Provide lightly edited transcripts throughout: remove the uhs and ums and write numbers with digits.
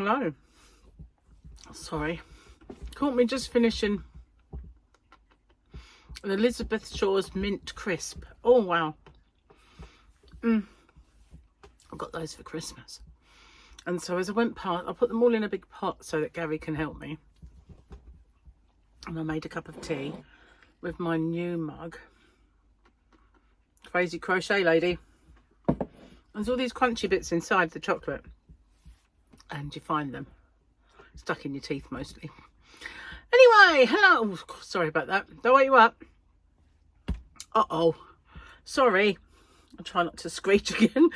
Hello. Sorry. Caught me just finishing an Elizabeth Shaw's Mint Crisp. Oh, wow. I got those for Christmas. And so as I went past, I put them all in a big pot so that Gary can help me. And I made a cup of tea with my new mug. Crazy crochet lady. There's all these crunchy bits inside the chocolate. And you find them stuck in your teeth mostly. Anyway, hello. Oh, sorry about that. Don't wake you up. Uh-oh. Sorry. I'll try not to screech again.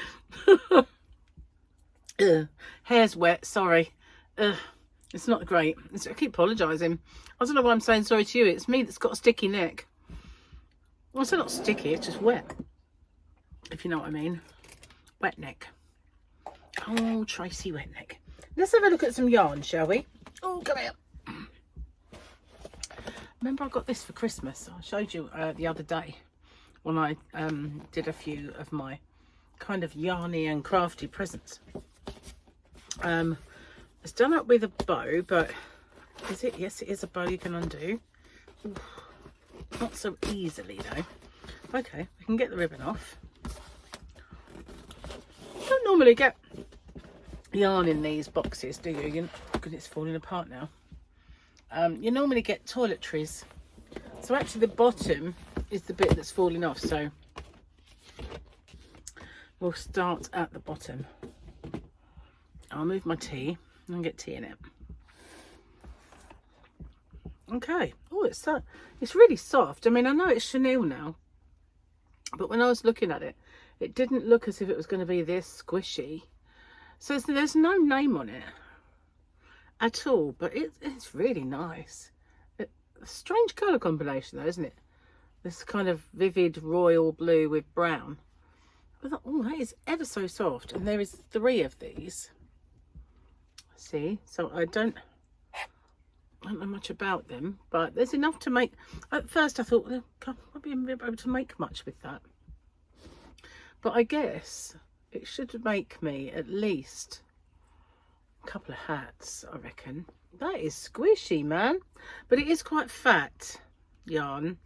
Hair's wet. Sorry. It's not great. I keep apologising. I don't know why I'm saying sorry to you. It's me that's got a sticky neck. Well, it's not sticky. It's just wet. If you know what I mean. Wet neck. Oh, Tracy wet neck. Let's have a look at some yarn, shall we? Oh, come here. Remember I got this for Christmas. I showed you the other day when I did a few of my kind of yarny and crafty presents. It's done up with a bow, but is it? Yes, it is a bow you can undo. Ooh, not so easily though. Okay, we can get the ribbon off. I don't normally get yarn in these boxes, do you? Because it's falling apart now. You normally get toiletries. So actually the bottom is the bit that's falling off. So we'll start at the bottom. I'll move my tea and get tea in it. Okay. Oh, it's really soft. I mean, I know it's chenille now, but when I was looking at it, it didn't look as if it was going to be this squishy. So there's no name on it at all, but it's really nice. A strange colour combination though, isn't it? This kind of vivid royal blue with brown. I thought, oh, that is ever so soft. And there is 3 of these. See, so I don't know much about them, but there's enough to make. At first I thought, well, I'll be able to make much with that. But I guess it should make me at least a couple of hats, I reckon. That is squishy, man. But it is quite fat yarn.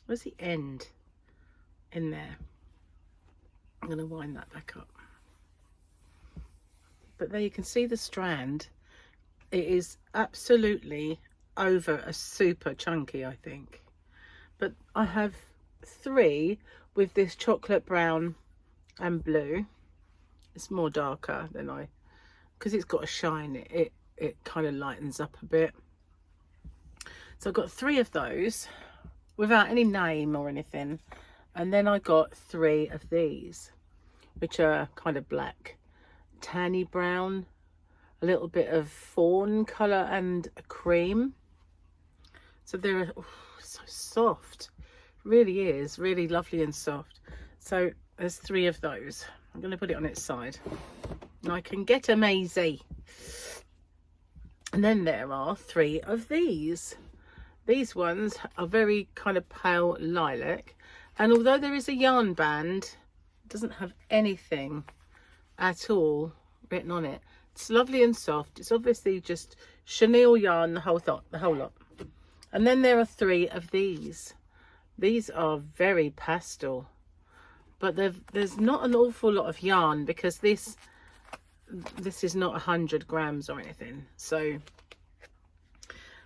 Where's the end? In there. I'm going to wind that back up. But there you can see the strand. It is absolutely over a super chunky, I think. But I have 3 with this chocolate brown and blue. It's more darker than because it's got a shine. It kind of lightens up a bit. So I've got 3 of those without any name or anything. And then I got 3 of these, which are kind of black, tanny brown, a little bit of fawn colour and a cream. So they're so soft. Really is really lovely and soft. So there's 3 of those. I'm going to put it on its side and I can get amazy. And then there are 3 of these. These ones are very kind of pale lilac, and although there is a yarn band, it doesn't have anything at all written on it. It's lovely and soft. It's obviously just chenille yarn, the whole lot. And then there are 3 of these. These are very pastel, but there's not an awful lot of yarn because this is not 100 grams or anything. So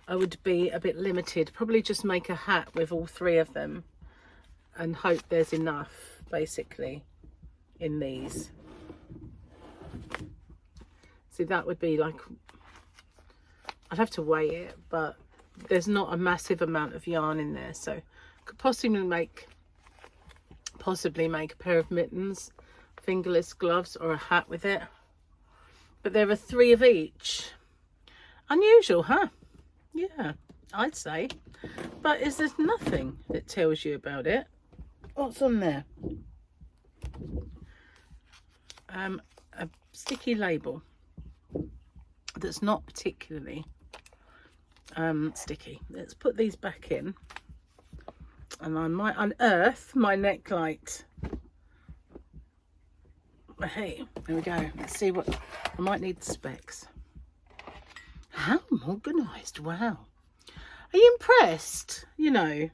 I would be a bit limited. Probably just make a hat with all 3 of them and hope there's enough basically in these. See, that would be like, I'd have to weigh it, but there's not a massive amount of yarn in there, so I could possibly make a pair of mittens, fingerless gloves, or a hat with it. But there are 3 of each. Unusual, huh? Yeah, I'd say. But is there nothing that tells you about it? What's on there? A sticky label that's not particularly sticky. Let's put these back in, and I might unearth my neck light. Hey, there we go. Let's see what I might need. The specs. organised. Wow. Are you impressed? You know,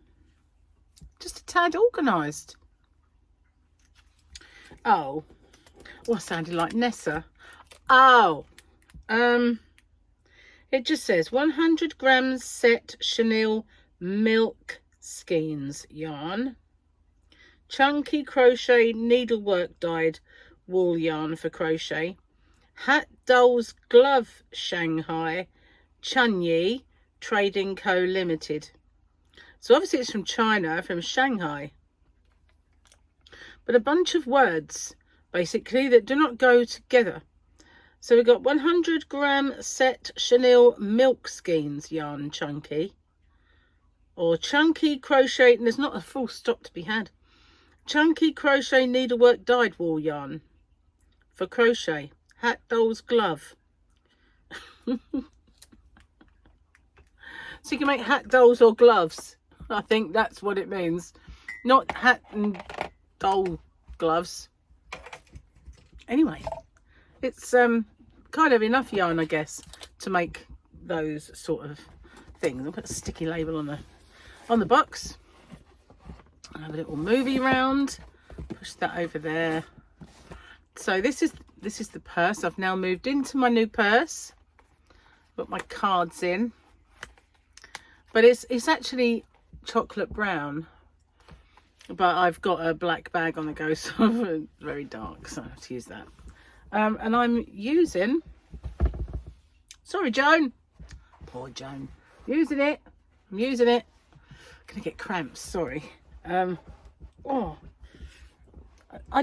just a tad organised. Oh, I sounded like Nessa. Oh, it just says 100 grams set chenille milk skeins yarn, chunky crochet needlework dyed wool yarn for crochet, Hat Dolls Glove Shanghai, Chunyi Trading Co Limited. So obviously it's from China, from Shanghai. But a bunch of words, basically, that do not go together. So we've got 100 gram set chenille milk skeins yarn chunky. Or chunky crochet, and there's not a full stop to be had. Chunky crochet needlework dyed wool yarn for crochet. Hat Dolls Glove. So you can make hat dolls or gloves. I think that's what it means. Not hat and doll gloves. Anyway, it's kind of enough yarn, I guess, to make those sort of things. I'll put a sticky label on the box. I'll have a little movie round. Push that over there. So this is the purse. I've now moved into my new purse. Put my cards in. But it's actually chocolate brown. But I've got a black bag on the go, so it's very dark, so I have to use that. And I'm using, sorry Joan, poor Joan, using it. I'm using it. I'm gonna get cramps, sorry. I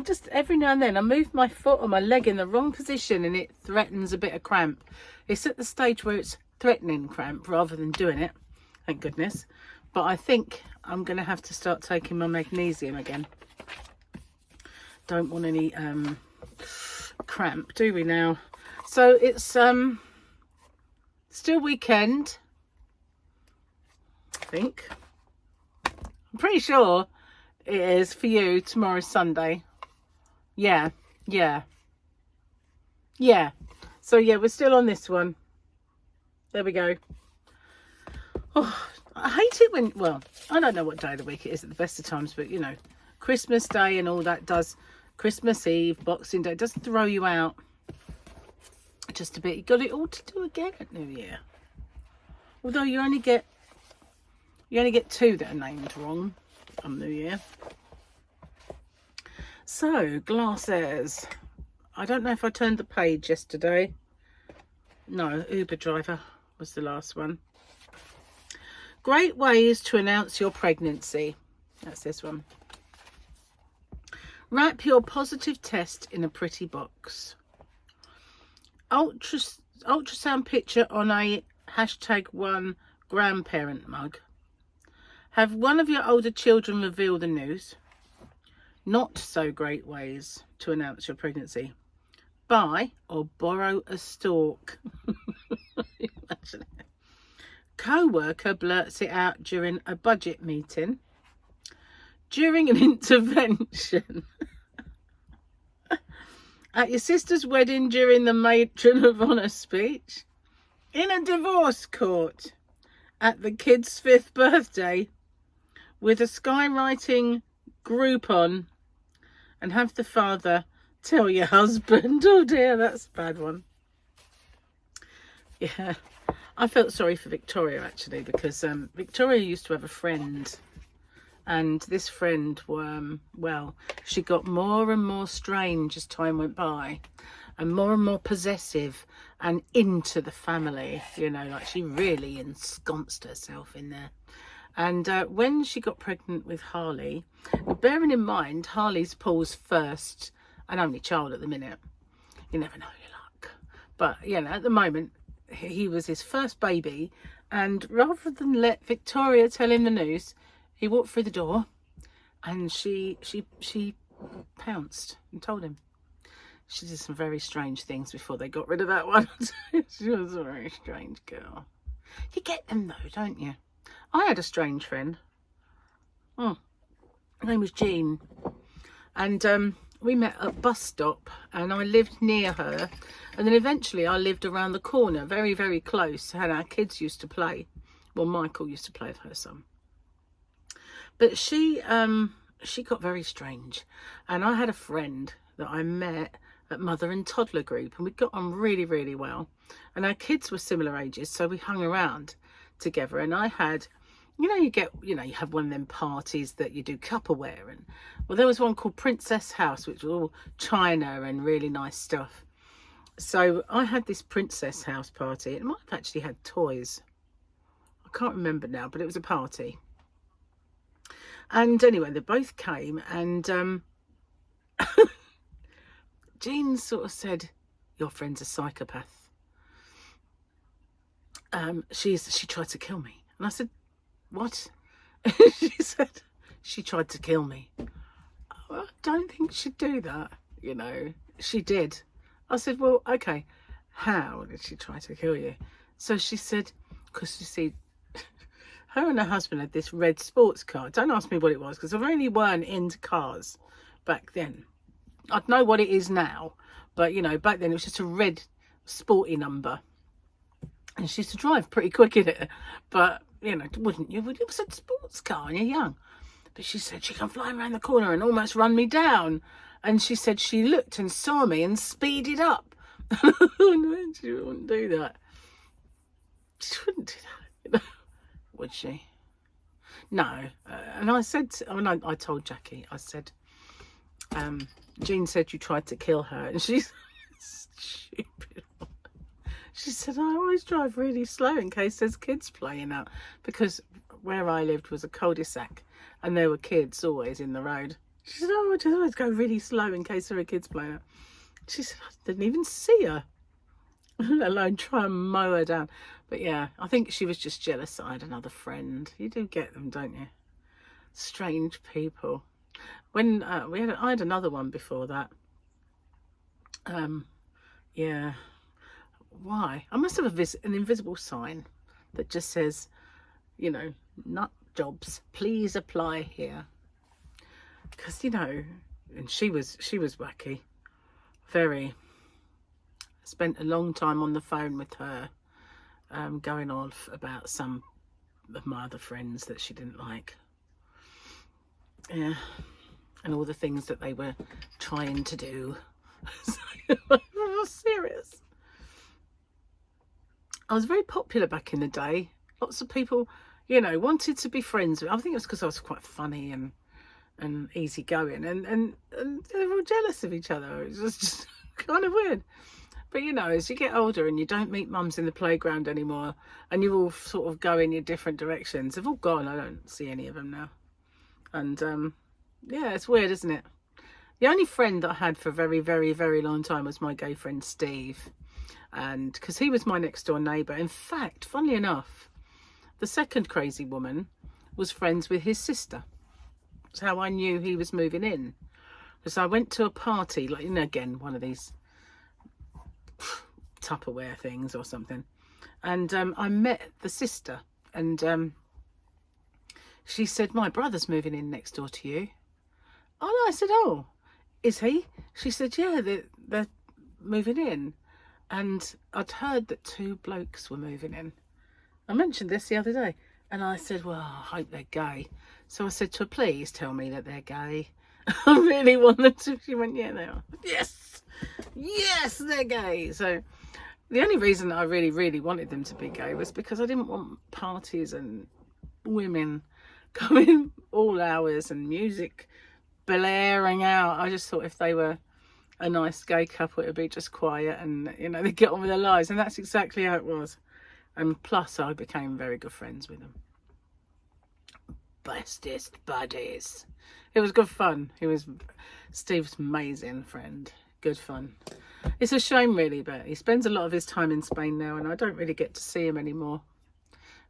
just, every now and then I move my foot or my leg in the wrong position and it threatens a bit of cramp. It's at the stage where it's threatening cramp rather than doing it, thank goodness. But I think I'm going to have to start taking my magnesium again. Don't want any cramp, do we now? So it's still weekend, I think. I'm pretty sure it is for you. Tomorrow's Sunday. Yeah. So yeah, we're still on this one. There we go. Oh, I hate it when, well, I don't know what day of the week it is at the best of times, but you know, Christmas Day and all that does, Christmas Eve, Boxing Day, does throw you out just a bit. You got it all to do again at New Year. Although you only get 2 that are named wrong on New Year. So, glasses. I don't know if I turned the page yesterday. No, Uber driver was the last one. Great ways to announce your pregnancy. That's this one. Wrap your positive test in a pretty box. Ultrasound picture on a #1 grandparent mug. Have one of your older children reveal the news. Not so great ways to announce your pregnancy. Buy or borrow a stalk. Imagine it. Co-worker blurts it out during a budget meeting. During an intervention. At your sister's wedding during the matron of honour speech. In a divorce court. At the kid's 5th birthday. With a skywriting Groupon. And have the father tell your husband. Oh dear, that's a bad one. Yeah. I felt sorry for Victoria actually, because Victoria used to have a friend, and this friend, well, she got more and more strange as time went by, and more possessive and into the family, you know, like she really ensconced herself in there. And when she got pregnant with Harley, bearing in mind Harley's Paul's first and only child at the minute, you never know your luck, but you know, at the moment he was his first baby, and rather than let Victoria tell him the news, he walked through the door and she pounced and told him. She did some very strange things before they got rid of that one. She was a very strange girl. You get them though, don't you? I had a strange friend. Her name was Jean, and we met at a bus stop, and I lived near her, and then eventually I lived around the corner, very, very close, and our kids used to play. Well, Michael used to play with her son. But she got very strange, and I had a friend that I met at Mother and Toddler Group, and we got on really, really well, and our kids were similar ages, so we hung around together. And I had, you have one of them parties that you do Tupperware, and well, there was one called Princess House, which was all china and really nice stuff. So I had this Princess House party. It might have actually had toys, I can't remember now, but it was a party. And anyway, they both came, and Jean sort of said, "Your friend's a psychopath. She tried to kill me." And I said, "What?" She said, "She tried to kill me." I don't think she'd do that, She did. I said, "Well, okay, how did she try to kill you?" So she said, because you see, her and her husband had this red sports car. Don't ask me what it was, because I really weren't into cars back then. I'd know what it is now, but back then it was just a red sporty number. And she used to drive pretty quick in it, but wouldn't you? It was a sports car and you're young. But she said she came flying around the corner and almost run me down. And she said she looked and saw me and speeded up. No, she wouldn't do that. She wouldn't do that, would she? No. And I said, I told Jackie, I said, Jean said you tried to kill her. And she's stupid. She said, "I always drive really slow in case there's kids playing out," because where I lived was a cul-de-sac and there were kids always in the road. She said, "Oh, I just always go really slow in case there are kids playing out." She said, "I didn't even see her, let alone try and mow her down." But yeah, I think she was just jealous that I had another friend. You do get them, don't you? Strange people. When I had another one before that. Yeah. Why? I must have an invisible sign that just says, nut jobs, please apply here. Because, and she was wacky. Very. Spent a long time on the phone with her, going off about some of my other friends that she didn't like. Yeah. And all the things that they were trying to do. I'm serious. I was very popular back in the day. Lots of people, wanted to be friends with me. I think it was because I was quite funny and easygoing, and they were all jealous of each other. It was just kind of weird. But as you get older and you don't meet mums in the playground anymore, and you all sort of go in your different directions, they've all gone. I don't see any of them now. And yeah, it's weird, isn't it? The only friend that I had for a very, very, very long time was my gay friend Steve. And because he was my next door neighbour. In fact, funnily enough, the second crazy woman was friends with his sister. That's how I knew he was moving in. Because I went to a party, like, again, one of these Tupperware things or something. And I met the sister. And she said, "My brother's moving in next door to you." Oh, no, I said, "Oh, is he?" She said, "Yeah, they're moving in." And I'd heard that 2 blokes were moving in. I mentioned this the other day. And I said, "Well, I hope they're gay." So I said to her, "Please tell me that they're gay." I really want them to. She went, "Yeah, they are." Yes. Yes, they're gay. So the only reason I really, really wanted them to be gay was because I didn't want parties and women coming all hours and music blaring out. I just thought if they were a nice gay couple, it would be just quiet and they get on with their lives. And that's exactly how it was. And plus I became very good friends with them. Bestest buddies. It was good fun. Steve's amazing friend. Good fun. It's a shame really, but he spends a lot of his time in Spain now and I don't really get to see him anymore.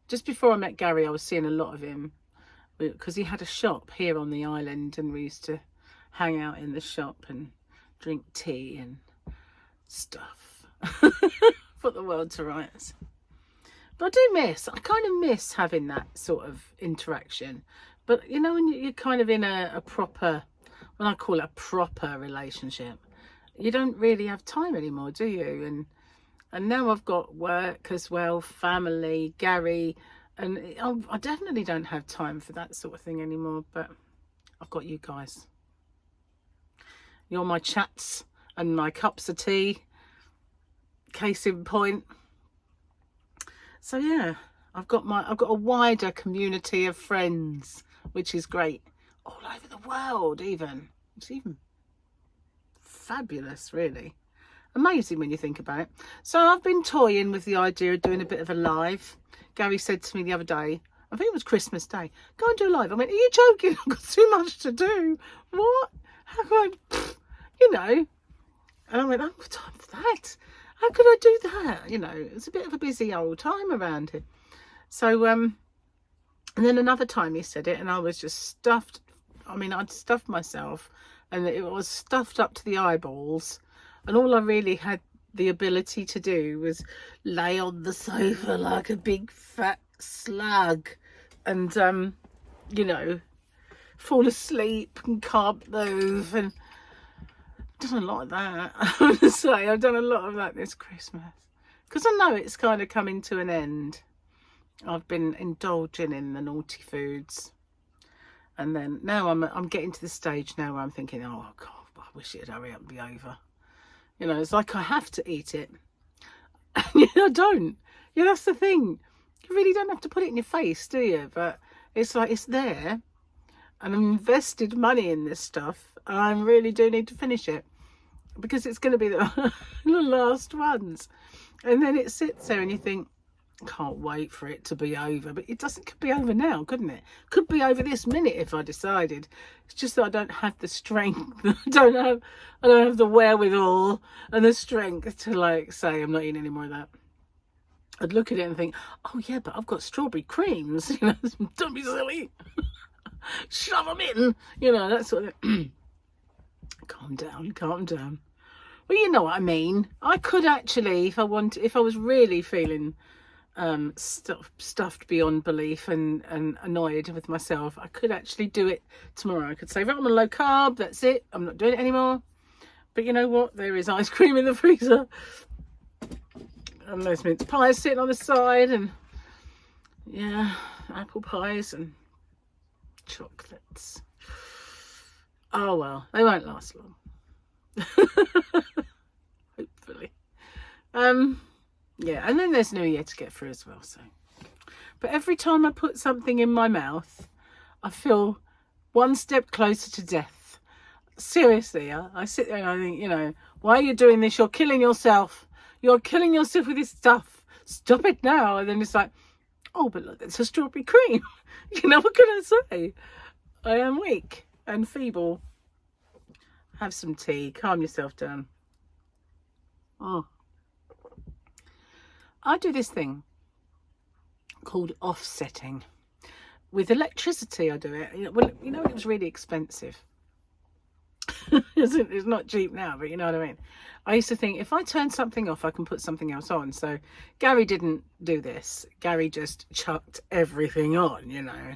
Just before I met Gary, I was seeing a lot of him because he had a shop here on the island and we used to hang out in the shop and drink tea and stuff. Put the world to rights. But I kind of miss having that sort of interaction. But when you're kind of in a proper, when I call it a proper relationship, you don't really have time anymore, do you? And now I've got work as well, family, Gary, and I definitely don't have time for that sort of thing anymore. But I've got you guys. You're my chats and my cups of tea, case in point. So yeah, I've got a wider community of friends, which is great, all over the world. It's even fabulous, really. Amazing when you think about it. So I've been toying with the idea of doing a bit of a live. Gary said to me the other day, I think it was Christmas Day, go and do a live. I went, are you joking? I've got too much to do. What? How can I, you know? And I went, I haven't got time for that. How could I do that? You know, it's a bit of a busy old time around here. So, and then another time he said it, and I was just stuffed. I mean, I'd stuffed myself, and it was stuffed up to the eyeballs. And all I really had the ability to do was lay on the sofa like a big fat slug and, you know, fall asleep and can't move. And I've done a lot of that. I want to say I've done a lot of that this Christmas. Because I know it's kind of coming to an end. I've been indulging in the naughty foods. And then now I'm getting to the stage now where I'm thinking, oh, God, I wish it'd hurry up and be over. You know, it's like I have to eat it. And I don't. Yeah, that's the thing. You really don't have to put it in your face, do you? But it's like, it's there. And I've invested money in this stuff. And I really do need to finish it. Because it's going to be the last ones. And then it sits there and you think, can't wait for it to be over. But it could be over now, couldn't it? Could be over this minute if I decided. It's just that I don't have the strength. I don't have the wherewithal and the strength to like say I'm not eating any more of that. I'd look at it and think, oh yeah, but I've got strawberry creams. You know, don't be silly. Shove them in. You know, that sort of calm down, calm down. Well, you know what I mean. I could actually, if I was really feeling stuffed beyond belief and annoyed with myself, I could actually do it tomorrow. I could say, right, I'm on low carb, that's it, I'm not doing it anymore. But you know what, there is ice cream in the freezer and those mince pies sitting on the side, and yeah, apple pies and chocolates. Oh well, they won't last long. Hopefully. Yeah, and then there's New Year to get through as well. So, but every time I put something in my mouth, I feel one step closer to death. Seriously, I sit there and I think, you know, why are you doing this? You're killing yourself. You're killing yourself with this stuff. Stop it now. And then it's like, oh, but look, it's a strawberry cream. You know, what can I say? I am weak and feeble. Have some tea. Calm yourself down. Oh. I do this thing called offsetting. With electricity, I do it. Well, you know, it was really expensive. It's not cheap now, but you know what I mean. I used to think if I turn something off, I can put something else on. So Gary didn't do this. Gary just chucked everything on, you know,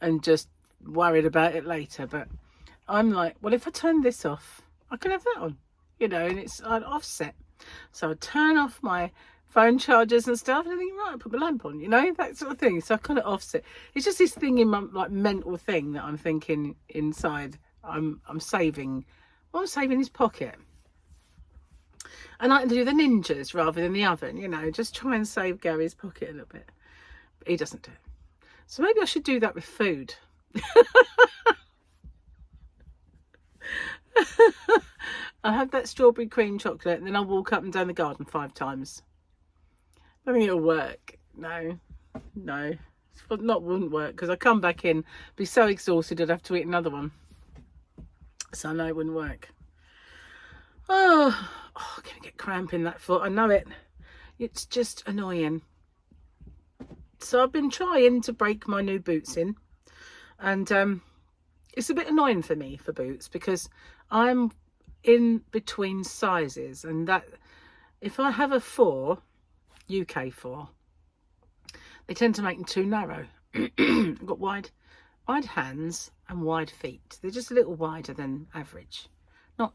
and just worried about it later. But I'm like, well, if I turn this off, I can have that on, you know, and it's an offset. So I turn off my phone chargers and stuff, and I think, right, I put my lamp on, you know, that sort of thing. So I kind of offset. It's just this thing in my like mental thing that I'm thinking inside. I'm saving. Well, I'm saving his pocket, and I do the ninjas rather than the oven. You know, just try and save Gary's pocket a little bit. But he doesn't do it. So maybe I should do that with food. I have that strawberry cream chocolate, and then I'll walk up and down the garden 5 times. I think it'll work. No, wouldn't work, because I come back in, be so exhausted I'd have to eat another one. So I know it wouldn't work. Oh, I'm gonna get cramp in that foot. I know it. It's just annoying. So I've been trying to break my new boots in, and it's a bit annoying for me for boots, because I'm in between sizes, and that if I have a 4, UK 4, they tend to make them too narrow. I've got wide hands, and wide feet. They're just a little wider than average. Not,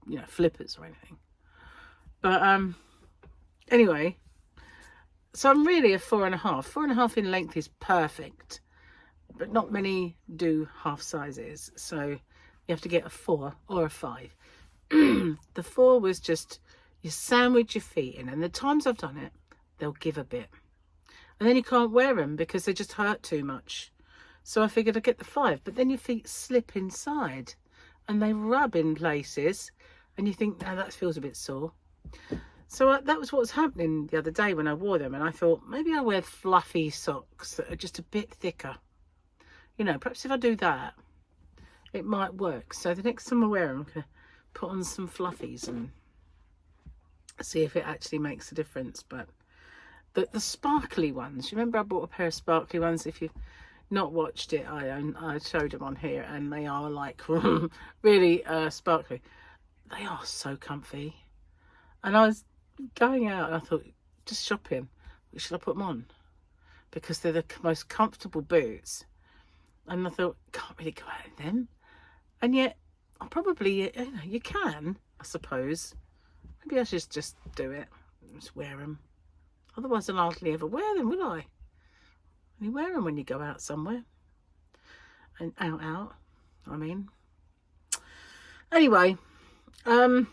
you know, flippers or anything. But anyway, so I'm really a 4.5. 4.5 in length is perfect, but not many do half sizes. So you have to get a 4 or a 5. The 4 was just, you sandwich your feet in, and the times I've done it, they'll give a bit. And then you can't wear them because they just hurt too much. So I figured I'd get the 5, but then your feet slip inside and they rub in places and you think, no, that feels a bit sore. So that was what was happening the other day when I wore them, and I thought maybe I'll wear fluffy socks that are just a bit thicker. You know, perhaps if I do that, it might work. So the next time I wear them, I'm going to put on some fluffies and see if it actually makes a difference. But the sparkly ones, you remember I bought a pair of sparkly ones? If you've not watched it, I showed them on here, and they are like really sparkly. They are so comfy. And I was going out and I thought, just shopping, should I put them on? Because they're the most comfortable boots. And I thought, can't really go out in them. And yet, I probably, you know, you can, I suppose. Maybe I should just do it. Just wear them. Otherwise, I'll hardly ever wear them, will I? You wear them when you go out somewhere. And out, I mean. Anyway, I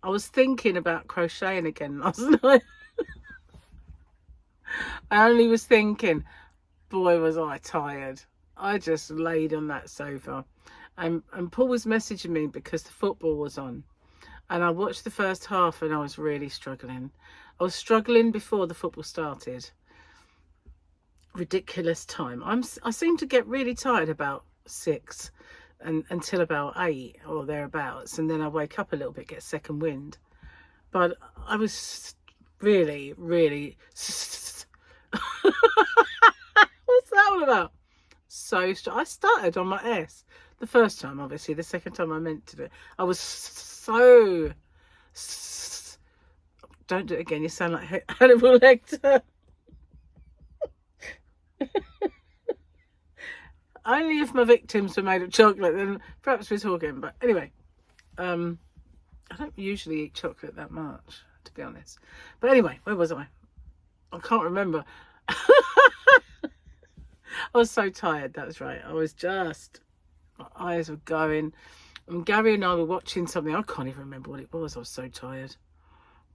was thinking about crocheting again last night. I only was thinking, boy, was I tired. I just laid on that sofa. And Paul was messaging me because the football was on. And I watched the first half and I was really struggling. I was struggling before the football started. Ridiculous time. I seem to get really tired about 6 and until about 8 or thereabouts, and then I wake up a little bit, get second wind. But I was really what's that all about? So I started on my S the first time, obviously. The second time I meant to do it, I was so don't do it again, you sound like Hannibal Lecter. Only if my victims were made of chocolate, then perhaps we're talking. But anyway, I don't usually eat chocolate that much, to be honest. But anyway, where was I? I can't remember. I was so tired, that's right. I was just, my eyes were going. And Gary and I were watching something. I can't even remember what it was. I was so tired.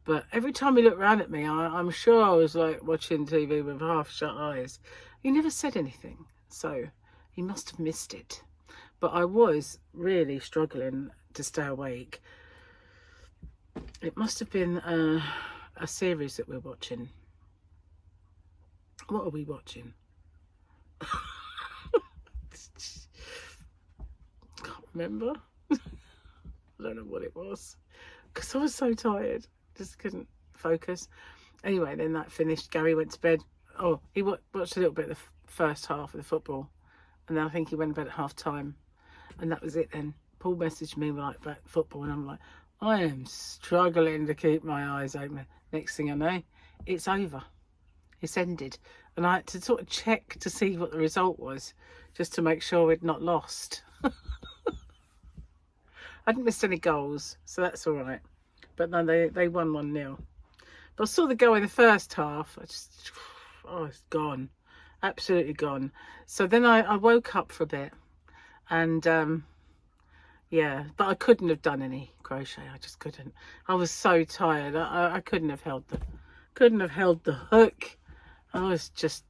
But every time he looked around at me, I'm sure I was like watching TV with half shut eyes. He never said anything. So he must have missed it. But I was really struggling to stay awake. It must have been a series that we're watching. What are we watching? Can't remember. I don't know what it was. Because I was so tired. Just couldn't focus. Anyway, then that finished. Gary went to bed. Oh, he watched a little bit of the first half of the football. And then I think he went to bed at half time. And that was it then. Paul messaged me like about football, and I'm like, I am struggling to keep my eyes open. Next thing I know, it's over. It's ended. And I had to sort of check to see what the result was, just to make sure we'd not lost. I hadn't missed any goals, so that's all right. But no, they won 1-0. But I saw the goal in the first half. It's gone. Absolutely gone. So then I woke up for a bit, and yeah, but I couldn't have done any crochet. I just couldn't. I was so tired. I couldn't have held the hook. I was just,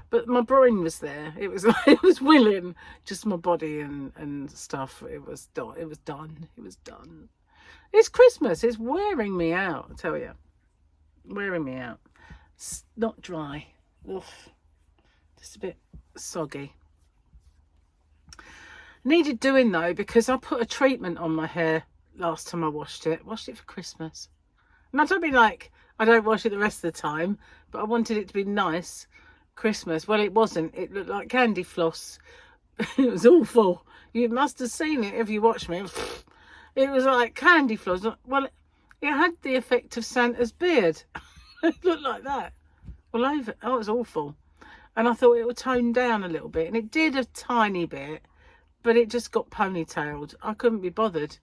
but my brain was there. It was willing. Just my body and stuff. It was done. It was done. It's Christmas. It's wearing me out, I tell you. Wearing me out. It's not dry. Ugh. Just a bit soggy. Needed doing though, because I put a treatment on my hair last time I washed it. Washed it for Christmas. And I don't mean like I don't wash it the rest of the time, but I wanted it to be nice Christmas. Well, it wasn't. It looked like candy floss. It was awful. You must have seen it if you watched me. It was like candy floss. Well, it had the effect of Santa's beard. It looked like that. All over. Oh, it was awful. and I thought it would tone down a little bit, and it did a tiny bit, but it just got ponytailed. I couldn't be bothered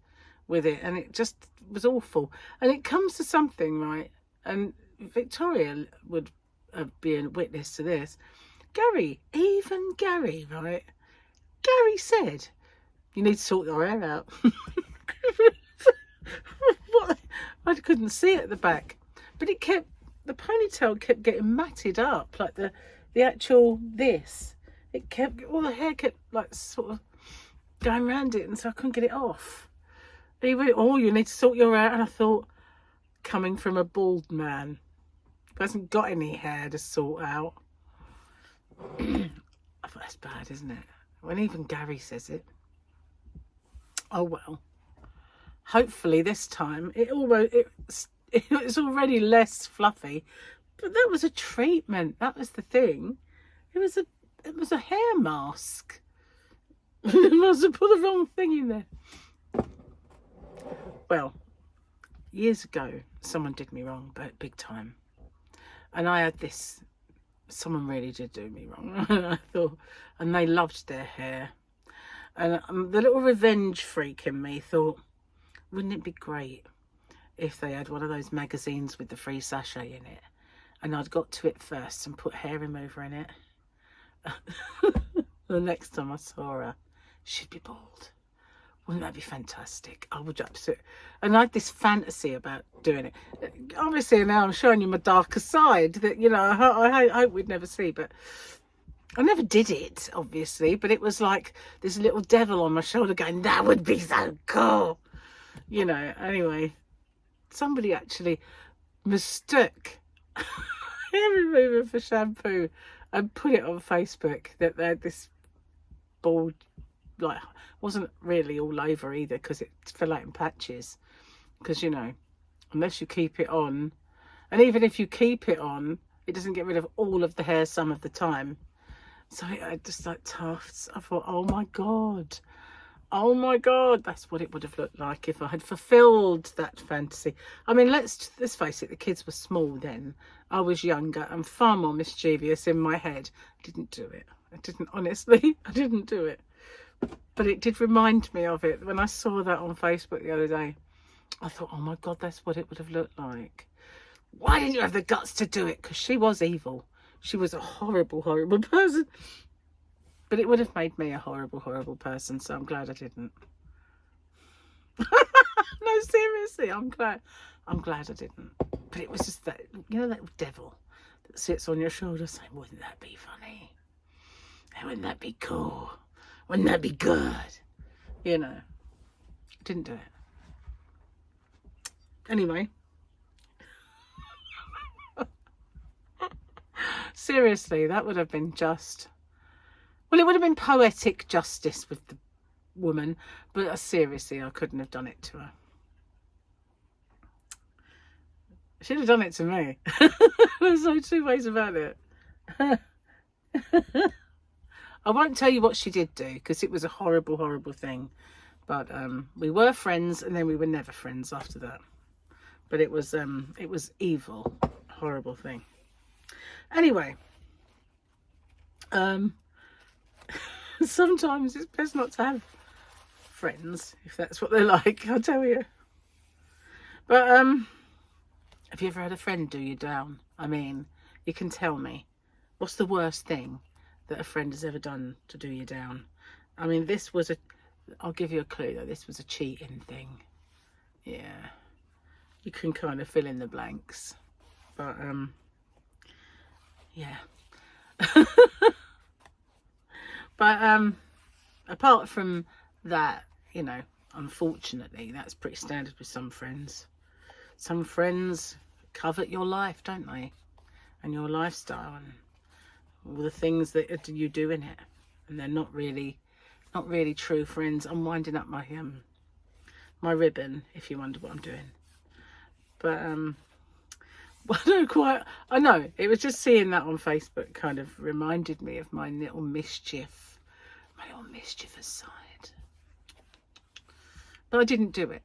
with it, and it just was awful. And it comes to something, right, and Victoria would be a witness to this. Gary, right, Gary said, you need to sort your hair out. What? I couldn't see it at the back, but it kept, the ponytail kept getting matted up, like the actual this. It kept, all the hair kept like sort of going around it, and so I couldn't get it off. And he went, oh, you need to sort your hair. And I thought, coming from a bald man who hasn't got any hair to sort out, I thought, that's bad, isn't it? When even Gary says it. Oh well. Hopefully this time it's already less fluffy, but that was a treatment. That was the thing. It was a hair mask. I must have put the wrong thing in there. Well, years ago, someone did me wrong, but big time. And I had this. Someone really did do me wrong. I thought, and they loved their hair. And the little revenge freak in me thought, wouldn't it be great if they had one of those magazines with the free sachet in it, and I'd got to it first and put hair remover in it. The next time I saw her, she'd be bald. Wouldn't that be fantastic? I would absolutely. And I had this fantasy about doing it. Obviously now I'm showing you my darker side that, you know, I hope we'd never see, but I never did it, obviously, but it was like this little devil on my shoulder going, that would be so cool. You know, anyway, somebody actually mistook hair remover for shampoo and put it on Facebook that they had this bald, like, wasn't really all over either, because it fell out in patches. Because, you know, unless you keep it on, and even if you keep it on, it doesn't get rid of all of the hair some of the time. So I just like tufts. I thought, oh my god, that's what it would have looked like if I had fulfilled that fantasy. I mean, let's face it, the kids were small then. I was younger and far more mischievous in my head. I didn't do it. I didn't, honestly, I didn't do it. But it did remind me of it when I saw that on Facebook the other day. I thought, oh my god, that's what it would have looked like. Why didn't you have the guts to do it? Because she was evil. She was a horrible, horrible person. But it would have made me a horrible, horrible person, so I'm glad I didn't. No, seriously, I'm glad I didn't. But it was just that, you know, that devil that sits on your shoulder saying, wouldn't that be funny? Wouldn't that be cool? Wouldn't that be good? You know, didn't do it. Anyway. Seriously, that would have been just... Well, it would have been poetic justice with the woman, but seriously, I couldn't have done it to her. She'd have done it to me. There's no two ways about it. I won't tell you what she did do, because it was a horrible, horrible thing. But we were friends, and then we were never friends after that. But it was evil, horrible thing. Anyway, sometimes it's best not to have friends, if that's what they're like, I'll tell you. But have you ever had a friend do you down? I mean, you can tell me, what's the worst thing that a friend has ever done to do you down? I mean, this was I'll give you a clue though, this was a cheating thing. Yeah, you can kind of fill in the blanks, but yeah. But apart from that, you know, unfortunately, that's pretty standard with some friends. Some friends covet your life, don't they? And your lifestyle and all the things that you do in it. And they're not really true friends. I'm winding up my my ribbon, if you wonder what I'm doing. But well, I know, it was just seeing that on Facebook kind of reminded me of my little mischievous side. But I didn't do it.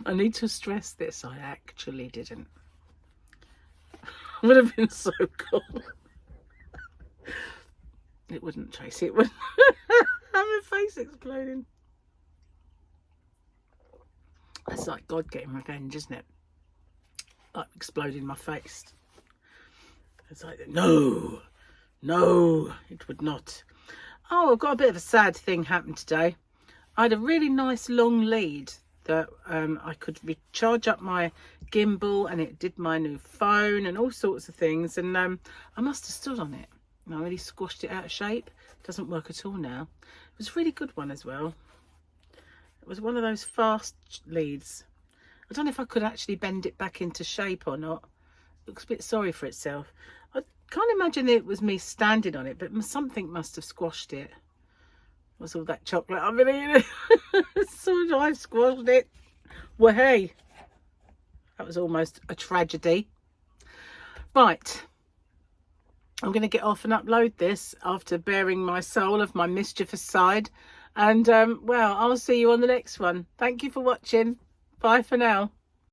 I need to stress this, I actually didn't. Would have been so cool. It wouldn't, Tracy, it wouldn't. My face exploding. That's like God getting revenge, isn't it? Like exploding my face. It's like, no, no, it would not. Oh, I've got a bit of a sad thing happened today. I had a really nice long lead that I could recharge up my gimbal, and it did my new phone and all sorts of things, and I must have stood on it and I really squashed it out of shape. It doesn't work at all now. It was a really good one as well. It was one of those fast leads. I don't know if I could actually bend it back into shape or not. It looks a bit sorry for itself. I can't imagine it was me standing on it, but something must have squashed it. What's all that chocolate I've been eating? So I've squashed it. Well, hey, that was almost a tragedy. Right, I'm going to get off and upload this after bearing my soul of my mischievous side. And, well, I'll see you on the next one. Thank you for watching. Bye for now.